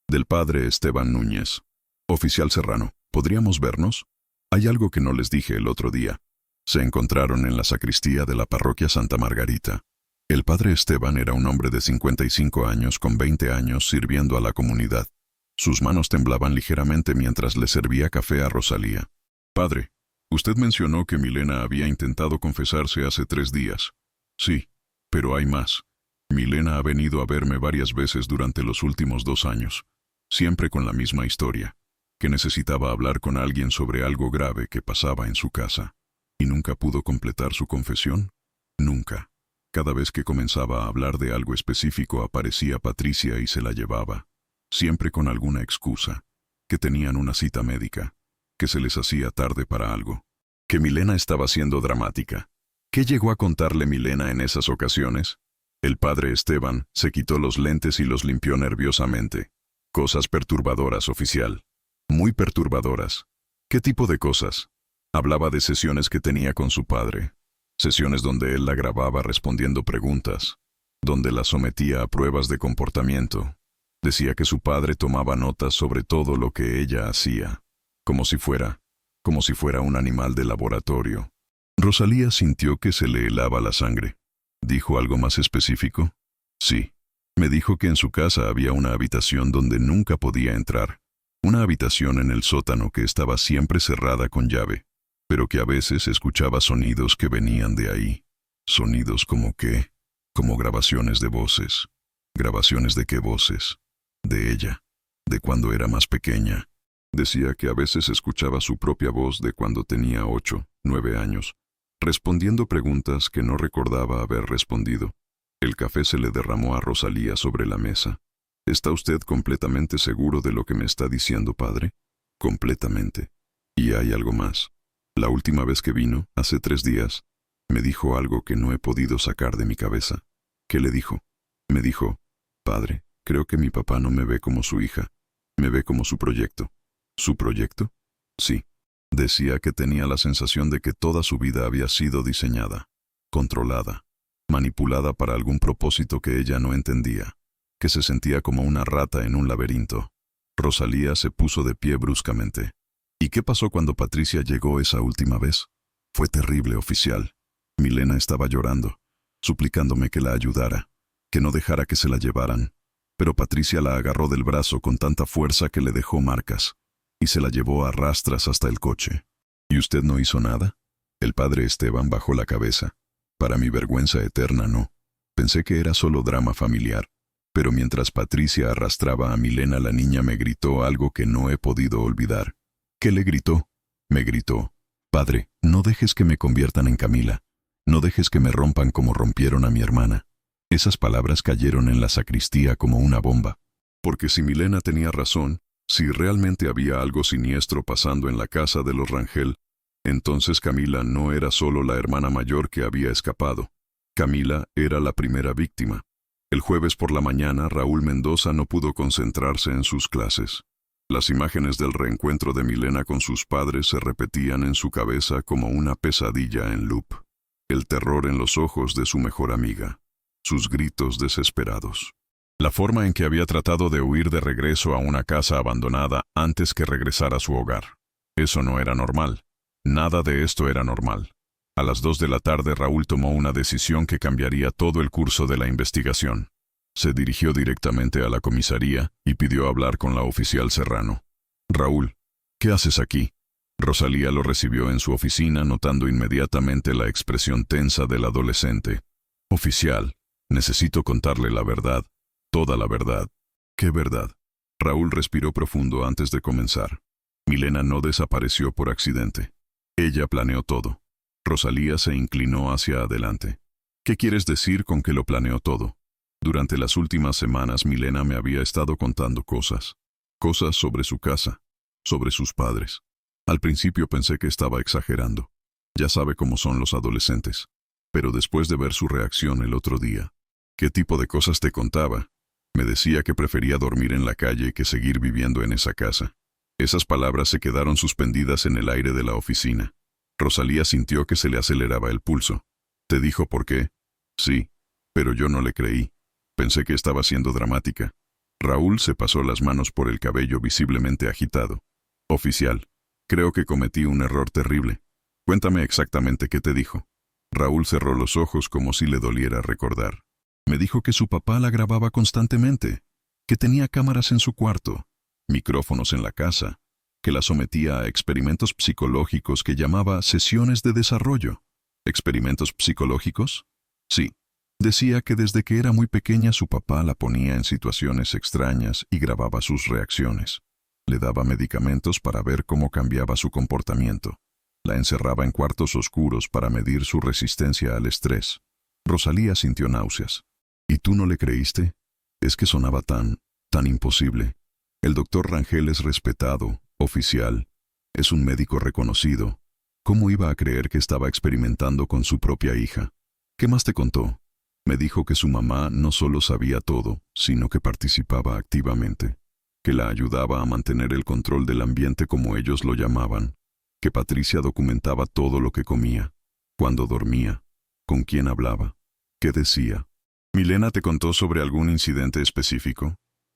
Del padre Esteban Núñez. Oficial Serrano, ¿podríamos vernos? Hay algo que no les dije el otro día. Se encontraron en la sacristía de la parroquia Santa Margarita. El padre Esteban era un hombre de 55 años con 20 años sirviendo a la comunidad. Sus manos temblaban ligeramente mientras le servía café a Rosalía. Padre, usted mencionó que Milena había intentado confesarse hace 3 días. Sí, pero hay más. Milena ha venido a verme varias veces durante los últimos 2 años, siempre con la misma historia, que necesitaba hablar con alguien sobre algo grave que pasaba en su casa. ¿Y nunca pudo completar su confesión? Nunca. Cada vez que comenzaba a hablar de algo específico aparecía Patricia y se la llevaba, siempre con alguna excusa, que tenían una cita médica, que se les hacía tarde para algo, que Milena estaba siendo dramática. ¿Qué llegó a contarle Milena en esas ocasiones? El padre Esteban se quitó los lentes y los limpió nerviosamente. Cosas perturbadoras, oficial. Muy perturbadoras. ¿Qué tipo de cosas? Hablaba de sesiones que tenía con su padre. Sesiones donde él la grababa respondiendo preguntas, donde la sometía a pruebas de comportamiento. Decía que su padre tomaba notas sobre todo lo que ella hacía, como si fuera un animal de laboratorio. Rosalía sintió que se le helaba la sangre. ¿Dijo algo más específico? Sí. Me dijo que en su casa había una habitación donde nunca podía entrar. Una habitación en el sótano que estaba siempre cerrada con llave, pero que a veces escuchaba sonidos que venían de ahí. ¿Sonidos como qué? Como grabaciones de voces. ¿Grabaciones de qué voces? De ella, de cuando era más pequeña. Decía que a veces escuchaba su propia voz de cuando tenía 8, 9 años, respondiendo preguntas que no recordaba haber respondido. El café se le derramó a Rosalía sobre la mesa. ¿Está usted completamente seguro de lo que me está diciendo, padre? Completamente. Y hay algo más. La última vez que vino, hace 3 días, me dijo algo que no he podido sacar de mi cabeza. ¿Qué le dijo? Me dijo: padre, creo que mi papá no me ve como su hija, me ve como su proyecto. ¿Su proyecto? Sí. Decía que tenía la sensación de que toda su vida había sido diseñada, controlada, manipulada para algún propósito que ella no entendía, que se sentía como una rata en un laberinto. Rosalía se puso de pie bruscamente. ¿Y qué pasó cuando Patricia llegó esa última vez? Fue terrible, oficial. Milena estaba llorando, suplicándome que la ayudara, que no dejara que se la llevaran. Pero Patricia la agarró del brazo con tanta fuerza que le dejó marcas, y se la llevó a rastras hasta el coche. ¿Y usted no hizo nada? El padre Esteban bajó la cabeza. Para mi vergüenza eterna, no. Pensé que era solo drama familiar. Pero mientras Patricia arrastraba a Milena, la niña me gritó algo que no he podido olvidar. ¿Qué le gritó? Me gritó: padre, no dejes que me conviertan en Camila. No dejes que me rompan como rompieron a mi hermana. Esas palabras cayeron en la sacristía como una bomba. Porque si Milena tenía razón, Si realmente había algo siniestro pasando en la casa de los Rangel, entonces Camila no era solo la hermana mayor que había escapado. Camila era la primera víctima. El jueves por la mañana, Raúl Mendoza no pudo concentrarse en sus clases. Las imágenes del reencuentro de Milena con sus padres se repetían en su cabeza como una pesadilla en loop. El terror en los ojos de su mejor amiga. Sus gritos desesperados. La forma en que había tratado de huir de regreso a una casa abandonada antes que regresar a su hogar. Eso no era normal. Nada de esto era normal. A las 2 de la tarde Raúl tomó una decisión que cambiaría todo el curso de la investigación. Se dirigió directamente a la comisaría y pidió hablar con la oficial Serrano. «Raúl, ¿qué haces aquí?» Rosalía lo recibió en su oficina, notando inmediatamente la expresión tensa del adolescente. «Oficial, necesito contarle la verdad, toda la verdad». «¿Qué verdad?» Raúl respiró profundo antes de comenzar. Milena no desapareció por accidente. Ella planeó todo. Rosalía se inclinó hacia adelante. «¿Qué quieres decir con que lo planeó todo?» Durante las últimas semanas Milena me había estado contando cosas. Cosas sobre su casa, sobre sus padres. Al principio pensé que estaba exagerando. Ya sabe cómo son los adolescentes. Pero después de ver su reacción el otro día, ¿qué tipo de cosas te contaba? Me decía que prefería dormir en la calle que seguir viviendo en esa casa. Esas palabras se quedaron suspendidas en el aire de la oficina. Rosalía sintió que se le aceleraba el pulso. ¿Te dijo por qué? Sí, pero yo no le creí. Pensé que estaba siendo dramática. Raúl se pasó las manos por el cabello visiblemente agitado. Oficial, creo que cometí un error terrible. Cuéntame exactamente qué te dijo. Raúl cerró los ojos como si le doliera recordar. Me dijo que su papá la grababa constantemente, que tenía cámaras en su cuarto, micrófonos en la casa, que la sometía a experimentos psicológicos que llamaba sesiones de desarrollo. ¿Experimentos psicológicos? Sí. Decía que desde que era muy pequeña su papá la ponía en situaciones extrañas y grababa sus reacciones. Le daba medicamentos para ver cómo cambiaba su comportamiento. La encerraba en cuartos oscuros para medir su resistencia al estrés. Rosalía sintió náuseas. ¿Y tú no le creíste? Es que sonaba tan imposible. El doctor Rangel es respetado, oficial. Es un médico reconocido. ¿Cómo iba a creer que estaba experimentando con su propia hija? ¿Qué más te contó? Me dijo que su mamá no solo sabía todo, sino que participaba activamente, que la ayudaba a mantener el control del ambiente como ellos lo llamaban, que Patricia documentaba todo lo que comía, cuándo dormía, con quién hablaba, qué decía. ¿Milena te contó sobre algún incidente específico?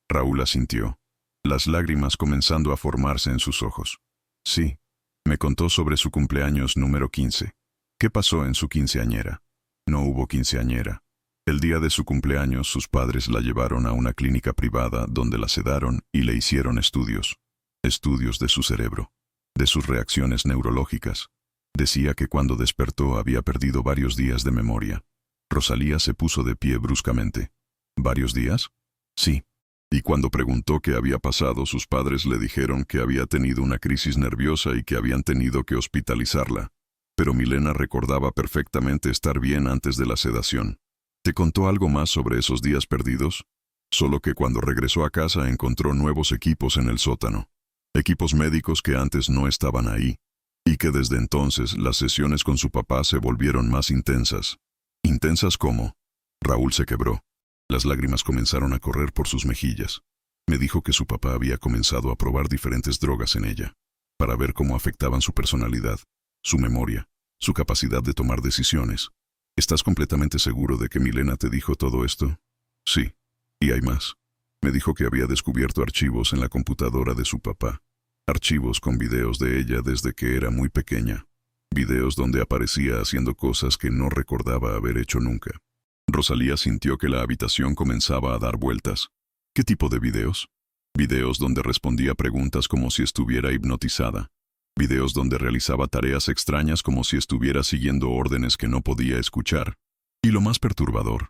Raúl asintió, las lágrimas comenzando a formarse en sus ojos. Sí, me contó sobre su cumpleaños número 15. ¿Qué pasó en su quinceañera? No hubo quinceañera. El día de su cumpleaños, sus padres la llevaron a una clínica privada donde la sedaron y le hicieron estudios. Estudios de su cerebro, de sus reacciones neurológicas. Decía que cuando despertó había perdido varios días de memoria. Rosalía se puso de pie bruscamente. ¿Varios días? Sí. Y cuando preguntó qué había pasado, sus padres le dijeron que había tenido una crisis nerviosa y que habían tenido que hospitalizarla. Pero Milena recordaba perfectamente estar bien antes de la sedación. ¿Te contó algo más sobre esos días perdidos? Solo que cuando regresó a casa encontró nuevos equipos en el sótano. Equipos médicos que antes no estaban ahí. Y que desde entonces las sesiones con su papá se volvieron más intensas. ¿Intensas cómo? Raúl se quebró. Las lágrimas comenzaron a correr por sus mejillas. Me dijo que su papá había comenzado a probar diferentes drogas en ella, para ver cómo afectaban su personalidad, su memoria, su capacidad de tomar decisiones. ¿Estás completamente seguro de que Milena te dijo todo esto? Sí. Y hay más. Me dijo que había descubierto archivos en la computadora de su papá. Archivos con videos de ella desde que era muy pequeña. Videos donde aparecía haciendo cosas que no recordaba haber hecho nunca. Rosalía sintió que la habitación comenzaba a dar vueltas. ¿Qué tipo de videos? Videos donde respondía preguntas como si estuviera hipnotizada. Videos donde realizaba tareas extrañas como si estuviera siguiendo órdenes que no podía escuchar. Y lo más perturbador,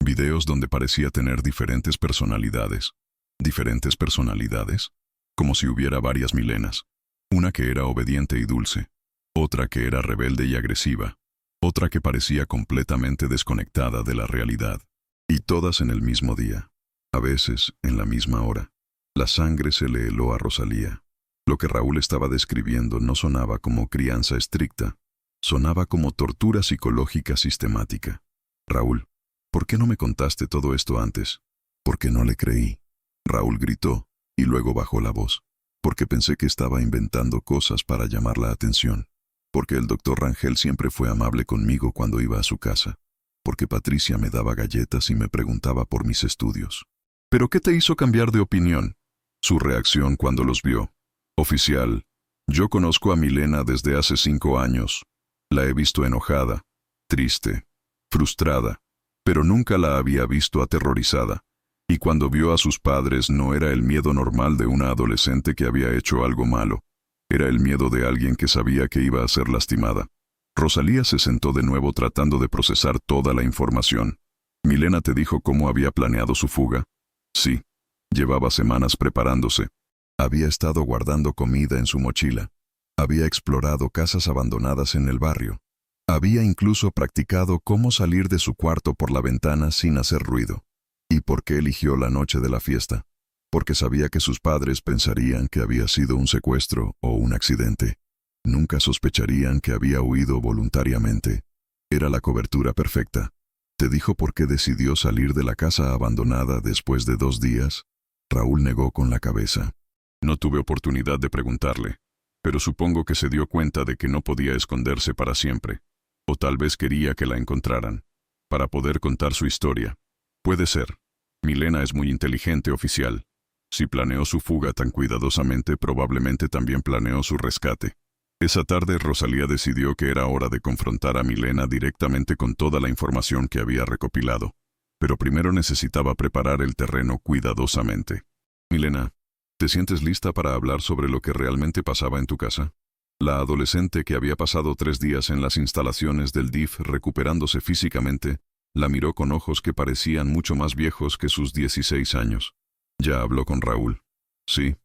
videos donde parecía tener diferentes personalidades. ¿Diferentes personalidades? Como si hubiera varias Milenas. Una que era obediente y dulce. Otra que era rebelde y agresiva. Otra que parecía completamente desconectada de la realidad. Y todas en el mismo día. A veces, en la misma hora. La sangre se le heló a Rosalía. Lo que Raúl estaba describiendo no sonaba como crianza estricta, sonaba como tortura psicológica sistemática. Raúl, ¿por qué no me contaste todo esto antes? Porque no le creí. Raúl gritó, y luego bajó la voz. Porque pensé que estaba inventando cosas para llamar la atención. Porque el doctor Rangel siempre fue amable conmigo cuando iba a su casa. Porque Patricia me daba galletas y me preguntaba por mis estudios. ¿Pero qué te hizo cambiar de opinión? Su reacción cuando los vio. Oficial, yo conozco a Milena desde hace 5 años. La he visto enojada, triste, frustrada, pero nunca la había visto aterrorizada. Y cuando vio a sus padres no era el miedo normal de una adolescente que había hecho algo malo. Era el miedo de alguien que sabía que iba a ser lastimada. Rosalía se sentó de nuevo tratando de procesar toda la información. ¿Milena te dijo cómo había planeado su fuga? Sí. Llevaba semanas preparándose. Había estado guardando comida en su mochila. Había explorado casas abandonadas en el barrio. Había incluso practicado cómo salir de su cuarto por la ventana sin hacer ruido. ¿Y por qué eligió la noche de la fiesta? Porque sabía que sus padres pensarían que había sido un secuestro o un accidente. Nunca sospecharían que había huido voluntariamente. Era la cobertura perfecta. ¿Te dijo por qué decidió salir de la casa abandonada después de 2 días? Raúl negó con la cabeza. No tuve oportunidad de preguntarle, pero supongo que se dio cuenta de que no podía esconderse para siempre. O tal vez quería que la encontraran, para poder contar su historia. Puede ser. Milena es muy inteligente, oficial. Si planeó su fuga tan cuidadosamente, probablemente también planeó su rescate. Esa tarde Rosalía decidió que era hora de confrontar a Milena directamente con toda la información que había recopilado. Pero primero necesitaba preparar el terreno cuidadosamente. Milena, ¿te sientes lista para hablar sobre lo que realmente pasaba en tu casa? La adolescente que había pasado 3 días en las instalaciones del DIF recuperándose físicamente, la miró con ojos que parecían mucho más viejos que sus 16 años. Ya habló con Raúl. Sí,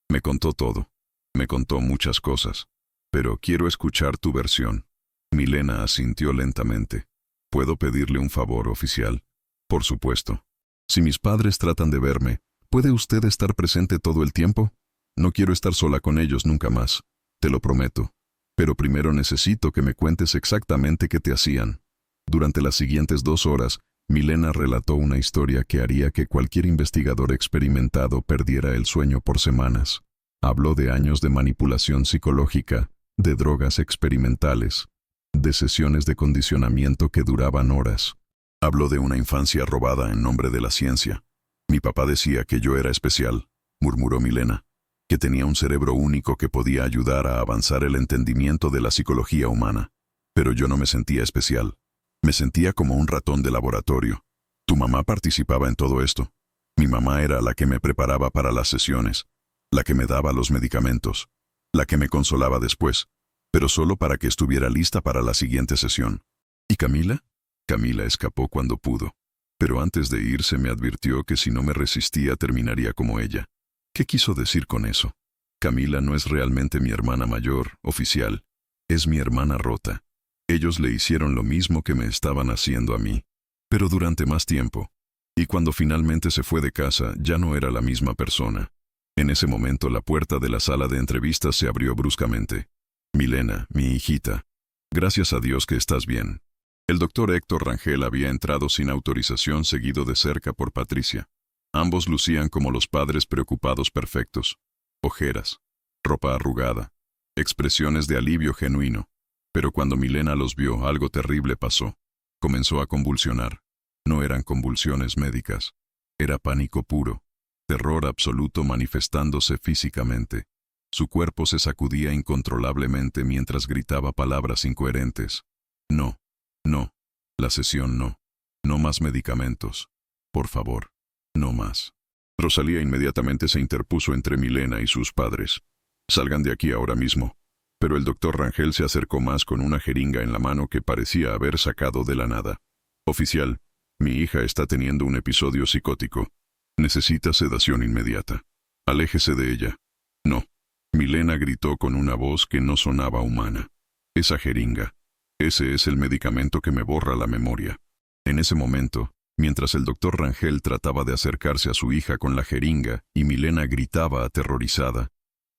me contó todo. Me contó muchas cosas. Pero quiero escuchar tu versión. Milena asintió lentamente. ¿Puedo pedirle un favor, oficial? Por supuesto. Si mis padres tratan de verme, ¿puede usted estar presente todo el tiempo? No quiero estar sola con ellos nunca más. Te lo prometo. Pero primero necesito que me cuentes exactamente qué te hacían. Durante las siguientes 2 horas, Milena relató una historia que haría que cualquier investigador experimentado perdiera el sueño por semanas. Habló de años de manipulación psicológica, de drogas experimentales, de sesiones de condicionamiento que duraban horas. Habló de una infancia robada en nombre de la ciencia. Mi papá decía que yo era especial, murmuró Milena, que tenía un cerebro único que podía ayudar a avanzar el entendimiento de la psicología humana. Pero yo no me sentía especial. Me sentía como un ratón de laboratorio. Tu mamá participaba en todo esto. Mi mamá era la que me preparaba para las sesiones, la que me daba los medicamentos, la que me consolaba después, pero solo para que estuviera lista para la siguiente sesión. ¿Y Camila? Camila escapó cuando pudo, pero antes de irse me advirtió que si no me resistía terminaría como ella. ¿Qué quiso decir con eso? Camila no es realmente mi hermana mayor, oficial. Es mi hermana rota. Ellos le hicieron lo mismo que me estaban haciendo a mí, pero durante más tiempo. Y cuando finalmente se fue de casa, ya no era la misma persona. En ese momento la puerta de la sala de entrevistas se abrió bruscamente. Milena, mi hijita. Gracias a Dios que estás bien. El doctor Héctor Rangel había entrado sin autorización, seguido de cerca por Patricia. Ambos lucían como los padres preocupados perfectos. Ojeras, ropa arrugada, expresiones de alivio genuino. Pero cuando Milena los vio, algo terrible pasó. Comenzó a convulsionar. No eran convulsiones médicas. Era pánico puro. Terror absoluto manifestándose físicamente. Su cuerpo se sacudía incontrolablemente mientras gritaba palabras incoherentes. No, no, la sesión no. No más medicamentos. Por favor, no más. Rosalía inmediatamente se interpuso entre Milena y sus padres. Salgan de aquí ahora mismo. Pero el doctor Rangel se acercó más con una jeringa en la mano que parecía haber sacado de la nada. Oficial, mi hija está teniendo un episodio psicótico. Necesita sedación inmediata. Aléjese de ella. No. Milena gritó con una voz que no sonaba humana. Esa jeringa. Ese es el medicamento que me borra la memoria. En ese momento, Mientras el doctor Rangel trataba de acercarse a su hija con la jeringa y Milena gritaba aterrorizada,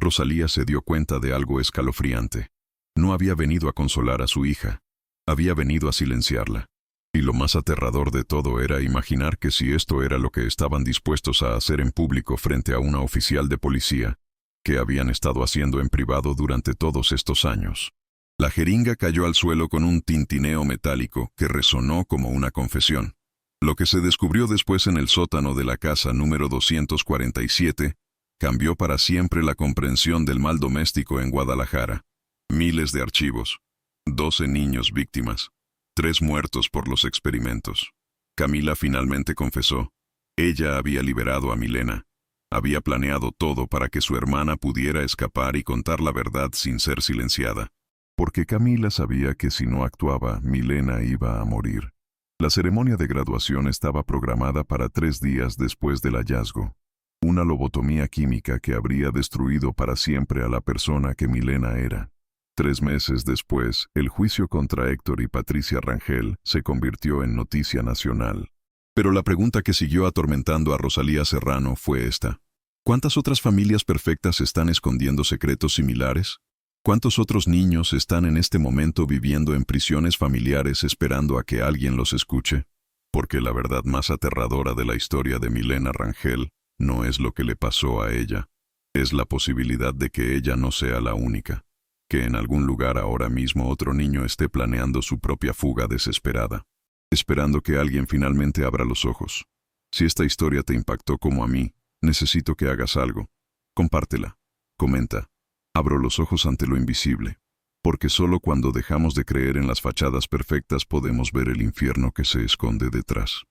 Rosalía se dio cuenta de algo escalofriante. No había venido a consolar a su hija, había venido a silenciarla. Y lo más aterrador de todo era imaginar que si esto era lo que estaban dispuestos a hacer en público frente a una oficial de policía, que habían estado haciendo en privado durante todos estos años. La jeringa cayó al suelo con un tintineo metálico que resonó como una confesión. Lo que se descubrió después en el sótano de la casa número 247 cambió para siempre la comprensión del mal doméstico en Guadalajara. Miles de archivos, 12 niños víctimas, 3 muertos por los experimentos. Camila finalmente confesó. Ella había liberado a Milena. Había planeado todo para que su hermana pudiera escapar y contar la verdad sin ser silenciada. Porque Camila sabía que si no actuaba, Milena iba a morir. La ceremonia de graduación estaba programada para 3 días después del hallazgo. Una lobotomía química que habría destruido para siempre a la persona que Milena era. 3 meses después, el juicio contra Héctor y Patricia Rangel se convirtió en noticia nacional. Pero la pregunta que siguió atormentando a Rosalía Serrano fue esta. ¿Cuántas otras familias perfectas están escondiendo secretos similares? ¿Cuántos otros niños están en este momento viviendo en prisiones familiares esperando a que alguien los escuche? Porque la verdad más aterradora de la historia de Milena Rangel no es lo que le pasó a ella, es la posibilidad de que ella no sea la única, que en algún lugar ahora mismo otro niño esté planeando su propia fuga desesperada, esperando que alguien finalmente abra los ojos. Si esta historia te impactó como a mí, necesito que hagas algo. Compártela, comenta. Abro los ojos ante lo invisible, porque solo cuando dejamos de creer en las fachadas perfectas podemos ver el infierno que se esconde detrás.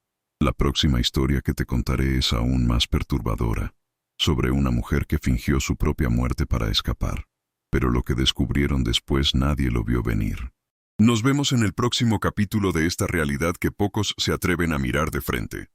La próxima historia que te contaré es aún más perturbadora, sobre una mujer que fingió su propia muerte para escapar, pero lo que descubrieron después nadie lo vio venir. Nos vemos en el próximo capítulo de esta realidad que pocos se atreven a mirar de frente.